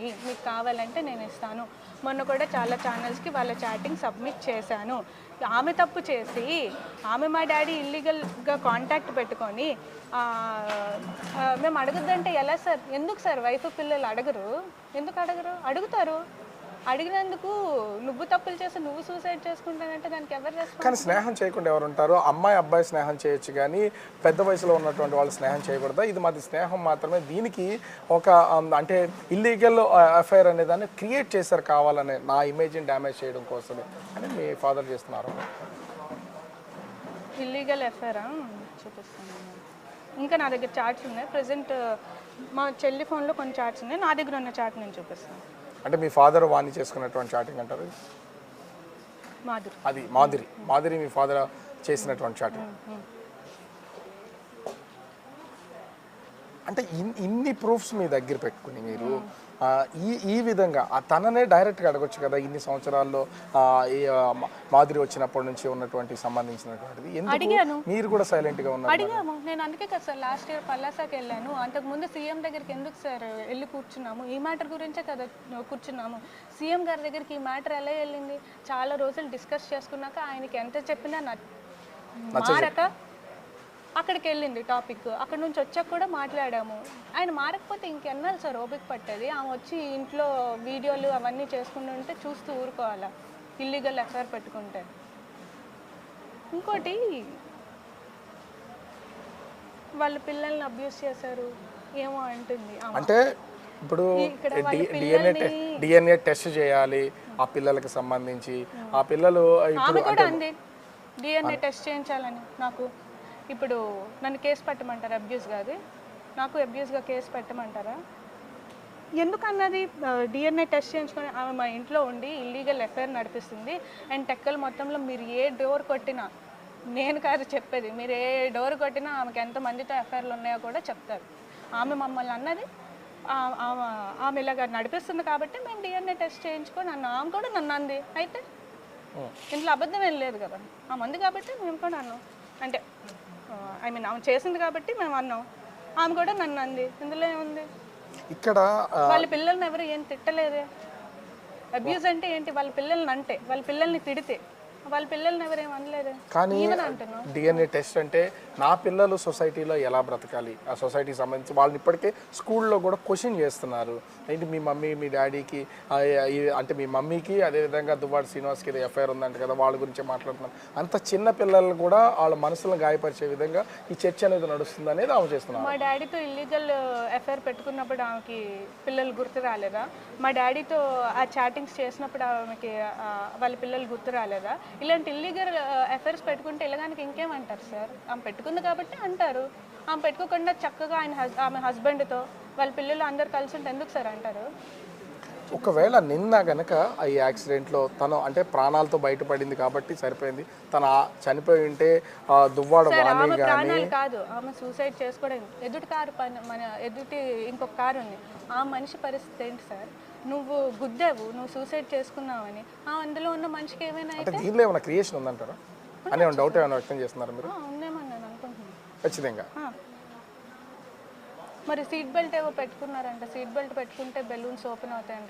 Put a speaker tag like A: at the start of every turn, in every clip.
A: ఉన్నాయి, మీకు కావాలంటే నేను ఇస్తాను. మొన్న కూడా చాలా ఛానల్స్కి వాళ్ళ చాటింగ్ సబ్మిట్ చేశాను. ఆమె తప్పు చేసి ఆమె మా డాడీ ఇల్లీగల్గా కాంటాక్ట్ పెట్టుకొని మేము అడగద్దంటే ఎలా సార్? ఎందుకు సార్ వైఫ్ పిల్లలు అడగరు? ఎందుకు అడగరు? అడుగుతారు. అడిగినందుకు నువ్వు తప్పులు చేసి నువ్వు సూసైడ్ చేసుకుంటానంటే దానికి ఎవరు రెస్పాన్స్?
B: కానీ స్నేహం చేయకుండా ఎవరు ఉంటారు? అమ్మాయి అబ్బాయి స్నేహం చేయొచ్చు కానీ పెద్ద వయసులో ఉన్నటువంటి వాళ్ళు స్నేహం చేయకూడదా? ఇది మాది స్నేహం మాత్రమే, దీనికి ఒక అంటే ఇల్లీగల్ అఫైర్ అనే దాన్ని క్రియేట్ చేశారు కావాలనే, నా ఇమేజ్ని డ్యామేజ్ చేయడం కోసమే అని మీ ఫాదర్ చేస్తున్నారు.
A: ఇల్లీగల్ అఫైరా? చూపిస్తాను. ఇంకా నా దగ్గర చార్ట్స్ ఉన్నాయి. ప్రజెంట్ మా చెల్లి ఫోన్లో కొన్ని చార్ట్స్ ఉన్నాయి, నా దగ్గర ఉన్న చార్ట్ నేను చూపిస్తాను.
B: అంటే మీ ఫాదర్ వాణి చేసుకున్నటువంటి చాటింగ్ అంటారు
A: మాధురి?
B: అది మాధురి మీ ఫాదర్ చేసినటువంటి చాటింగ్. అంటే ఇన్ని ప్రూఫ్స్ మీ దగ్గర పెట్టుకుని మీరు ఈ విధంగా తననే డైరెక్ట్గా అడగొచ్చు కదా, ఇన్ని సంవత్సరాల్లో మాధురి వచ్చినప్పటి నుంచి ఉన్నటువంటి సంబంధించినటువంటిది, ఎందుకు మీరు కూడా సైలెంట్గా ఉన్నారు?
A: అడిగాము. నేను అందుకే కదా సార్ లాస్ట్ ఇయర్ పల్లాసాకి వెళ్ళాను. అంతకుముందు సీఎం దగ్గరికి ఎందుకు సార్ వెళ్ళి కూర్చున్నాము? ఈ మ్యాటర్ గురించే కదా కూర్చున్నాము. సీఎం గారి దగ్గరికి ఈ మ్యాటర్ ఎలా వెళ్ళింది? చాలా రోజులు డిస్కస్ చేసుకున్నాక ఆయనకి ఎంత చెప్పినా మారక అక్కడికి వెళ్ళింది టాపిక్. అక్కడ నుంచి వచ్చాక కూడా మాట్లాడాము. ఆయన మారకపోతే ఇంకెన్నాళ్ళు సార్ ఓపిక పట్టేది? ఆమె వచ్చి ఇంట్లో వీడియోలు అవన్నీ చేసుకుంటుంటే చూస్తూ ఊరుకోవాలా? ఇల్లీగల్ అఫైర్ పెట్టుకుంటే. ఇంకోటి, వాళ్ళ పిల్లల్ని అబ్యూస్ చేశారు ఏమో అంటుంది.
B: అంటే ఇప్పుడు డిఎన్ఏ టెస్ట్ చేయాలి ఆ పిల్లలకి సంబంధించి. ఆ పిల్లలు
A: ఆమె కూడా అంది డిఎన్ఏ టెస్ట్ చేయించాలని. నాకు ఇప్పుడు నన్ను కేసు పెట్టమంటారా? అబ్యూస్ కాదు, నాకు అబ్యూస్గా కేసు పెట్టమంటారా? ఎందుకన్నది డిఎన్ఏ టెస్ట్ చేయించుకొని ఆమె మా ఇంట్లో ఉండి ఇల్లీగల్ అఫైర్ నడిపిస్తుంది. అండ్ టెక్కల్ మొత్తంలో మీరు ఏ డోర్ కొట్టినా, నేను కాదు చెప్పేది, మీరు ఏ డోర్ కొట్టినా ఆమెకి ఎంతమందితో అఫైర్లు ఉన్నాయో కూడా చెప్తారు. ఆమె మమ్మల్ని అన్నది ఆమె ఇలాగ నడిపిస్తుంది కాబట్టి మేము డిఎన్ఏ టెస్ట్ చేయించుకొని ఆమె కూడా నన్ను అంది. అయితే ఇంట్లో అబద్ధం ఏం లేదు కదా, ఆమె అంది కాబట్టి మేము కూడా అన్నాం. అంటే ఐ మీన్ ఆమె చేసింది కాబట్టి మేము అన్నాం. ఆమె కూడా నన్ను అంది. ఇందులో ఏముంది?
B: ఇక్కడ
A: వాళ్ళ పిల్లల్ని ఎవరు ఏం తిట్టలేదే. అబ్యూజ్ అంటే ఏంటి? వాళ్ళ పిల్లల్ని అంటే, వాళ్ళ పిల్లల్ని తిడితే వాళ్ళ పిల్లల్ని ఎవరేం అనలేదే.
B: కానీ డిఎన్ఏ టెస్ట్ అంటే నా పిల్లలు సొసైటీలో ఎలా బ్రతకాలి, ఆ సొసైటీకి సంబంధించి వాళ్ళని ఇప్పటికే స్కూల్లో కూడా క్వశ్చన్ చేస్తున్నారు. ఏంటి మీ మమ్మీ మీ డాడీకి అంటే మీ మమ్మీకి అదేవిధంగా దువ్వాడ శ్రీనివాస్కి ఏదో ఎఫ్ఐఆర్ ఉందంట కదా, వాళ్ళ గురించి మాట్లాడుతున్నారు. అంత చిన్న పిల్లలు కూడా వాళ్ళ మనసులను గాయపరిచే విధంగా ఈ చర్చ అనేది నడుస్తుంది అనేది ఆమె చేస్తున్నారు.
A: మా డాడీతో ఇల్లీగల్ ఎఫ్ఐఆర్ పెట్టుకున్నప్పుడు ఆమెకి పిల్లలు గుర్తు రాలేదా? మా డాడీతో ఆ చాటింగ్స్ చేసినప్పుడు ఆమెకి వాళ్ళ పిల్లలు గుర్తు రాలేదా? ఇలాంటి ఇల్లీగల్ అఫైర్స్ పెట్టుకుంటే ఇలాగానికి ఇంకేమంటారు సార్? ఆమె పెట్టుకుంది కాబట్టి అంటారు. ఆమె పెట్టుకోకుండా చక్కగా ఆమె హస్బెండ్తో వాళ్ళ పిల్లలు అందరు కలిసి ఉంటే ఎందుకు సార్ అంటారు?
B: ఒకవేళ నిన్న గనక ఈ యాక్సిడెంట్లో తను అంటే ప్రాణాలతో బయటపడింది కాబట్టి సరిపోయింది. తను చనిపోయి ఉంటే దువ్వాడ వాణి
A: ప్రాణాలు కాదు, ఆమె సూసైడ్ చేసుకోవడం. ఎదుటి కారు మన ఎదుటి ఇంకొక కారు ఉంది. ఆ మనిషి పరిస్థితి ఏంటి సార్? నువ్వు గుద్దావు, నువ్వు సూసైడ్ చేసుకున్నావని అందులో ఉన్న మనిషికి ఏమైనా అయితే
B: దీనిలో ఏమైనా క్రియేషన్ ఉందంటారా అని డౌట్ ఏమైనా వ్యక్తం చేస్తున్నారు మీరు?
A: ఉందేమని నేను అనుకుంటున్నాను.
B: ఖచ్చితంగా.
A: మరి సీట్ బెల్ట్ ఏవో పెట్టుకున్నారంట. సీట్ బెల్ట్ పెట్టుకుంటే బెలూన్స్ ఓపెన్ అవుతాయంట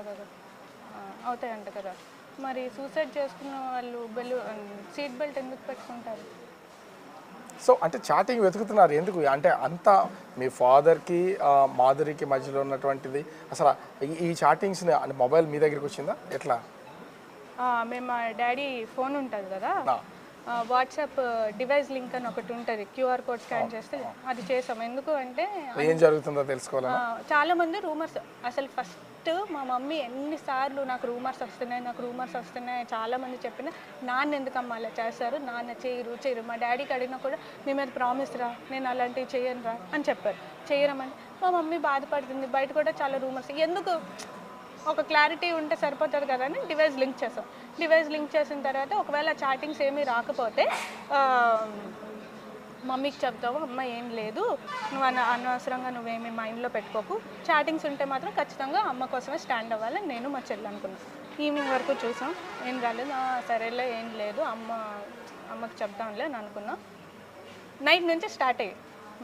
A: కదా. మరి సూసైడ్ చేసుకున్న వాళ్ళు సీట్ బెల్ట్ ఎందుకు పెట్టుకుంటారు?
B: సో అంటే చాటింగ్ వెతుకుతున్నారు ఎందుకు? అంటే అంతా మీ ఫాదర్కి మాధురికి మధ్యలో ఉన్నటువంటిది అసలు ఈ చాటింగ్స్ని మొబైల్ మీ దగ్గరికి వచ్చిందా ఎట్లా?
A: మేము మా డాడీ ఫోన్ ఉంటుంది కదా, వాట్సాప్ డివైస్ లింక్ అని ఒకటి ఉంటుంది. క్యూఆర్ కోడ్ స్కాన్ చేస్తే అది చేసాం. ఎందుకు అంటే
B: ఏం జరుగుతుందో తెలుసుకోవాలి.
A: చాలా మంది రూమర్స్, అసలు ఫస్ట్ మా మమ్మీ ఎన్నిసార్లు నాకు రూమర్స్ వస్తున్నాయి చాలా మంది చెప్పిన, నాన్న ఎందుకమ్మా అలా చేస్తారు, నాన్న చేయరు. మా డాడీకి అడిగినా కూడా మీ మీద ప్రామిస్ రా, నేను అలాంటివి చేయను రా అని చెప్పారు. చేయరమని మా మమ్మీ బాధపడుతుంది. బయట కూడా చాలా రూమర్స్. ఎందుకు ఒక క్లారిటీ ఉంటే సరిపోతుంది కదా అని డివైస్ లింక్ చేసాం. డివైస్ లింక్ చేసిన తర్వాత ఒకవేళ చాటింగ్స్ ఏమీ రాకపోతే మమ్మీకి చెప్తావు, అమ్మ ఏం లేదు, నువ్వు అనవసరంగా నువ్వేమీ మైండ్లో పెట్టుకోకు, చాటింగ్స్ ఉంటే మాత్రం ఖచ్చితంగా అమ్మ కోసమే స్టాండ్ అవ్వాలని నేను మా చెల్లి అనుకున్నాను. ఈవినింగ్ వరకు చూసాం, ఏం రాలేదు. సరేలే ఏం లేదు, అమ్మకి చెప్తాంలే అని అనుకున్నాం. నైట్ నుంచి స్టార్ట్ అయ్యాయి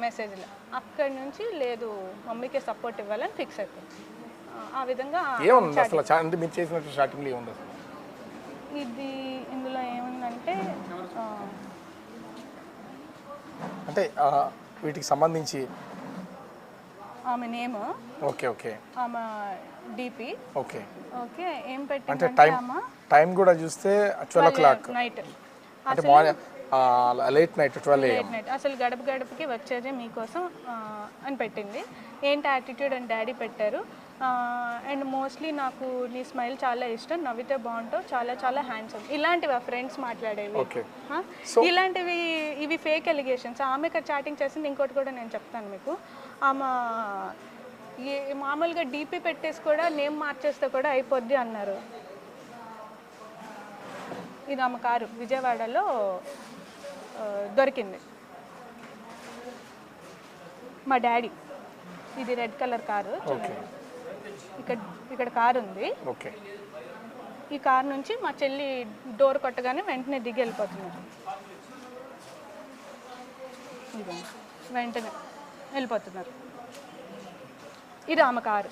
A: మెసేజ్లు. అక్కడి నుంచి లేదు, మమ్మీకే సపోర్ట్ ఇవ్వాలని ఫిక్స్ అయిపోయింది. ఆ విధంగా
B: ఏముంది అసలు అంటే మీరు చేసినట్టు స్టార్టింగ్లో ఏముంది అసలు?
A: ఇందులో ఏముందంటే
B: అంటే వీటికి సంబంధించి
A: ఆమె నేమ్,
B: ఓకే ఓకే
A: ఆమె డిపి,
B: ఓకే
A: ఓకే ఏం
B: అంటే
A: పెట్టిందంటే ఆమె
B: టైం కూడా చూస్తే 12 o'clock
A: నైట్,
B: అంటే morning late night 12 AM.
A: Late night అసలు గడప గడపకి వచ్చేదే మీకోసం అని పెట్టింది. ఏంటి యాటిట్యూడ్ అని డాడీ పెట్టారు. అండ్ మోస్ట్లీ నాకు నీ స్మైల్ చాలా ఇష్టం, నవ్వితే బాగుంటావు, చాలా చాలా హ్యాండ్సమ్. ఇలాంటివి ఆ ఫ్రెండ్స్ మాట్లాడేవి.
B: ఓకే
A: ఇలాంటివి ఇవి ఫేక్ ఎలిగేషన్స్. ఆమె చాటింగ్ చేసింది. ఇంకోటి కూడా నేను చెప్తాను మీకు. ఆమె మామూలుగా డీపీ పెట్టేసి కూడా నేమ్ మార్చేస్తే కూడా అయిపోద్ది అన్నారు. ఇది ఆమె కారు విజయవాడలో దొరికింది. మా డాడీ, ఇది రెడ్ కలర్ కారు. ఇక్కడ కారు ఉంది.
B: ఓకే
A: ఈ కారు నుంచి మా చెల్లి డోర్ కొట్టగానే వెంటనే దిగి వెళ్ళిపోతున్నారు. వెంటనే వెళ్ళిపోతున్నారు. ఇది ఆమె కారు.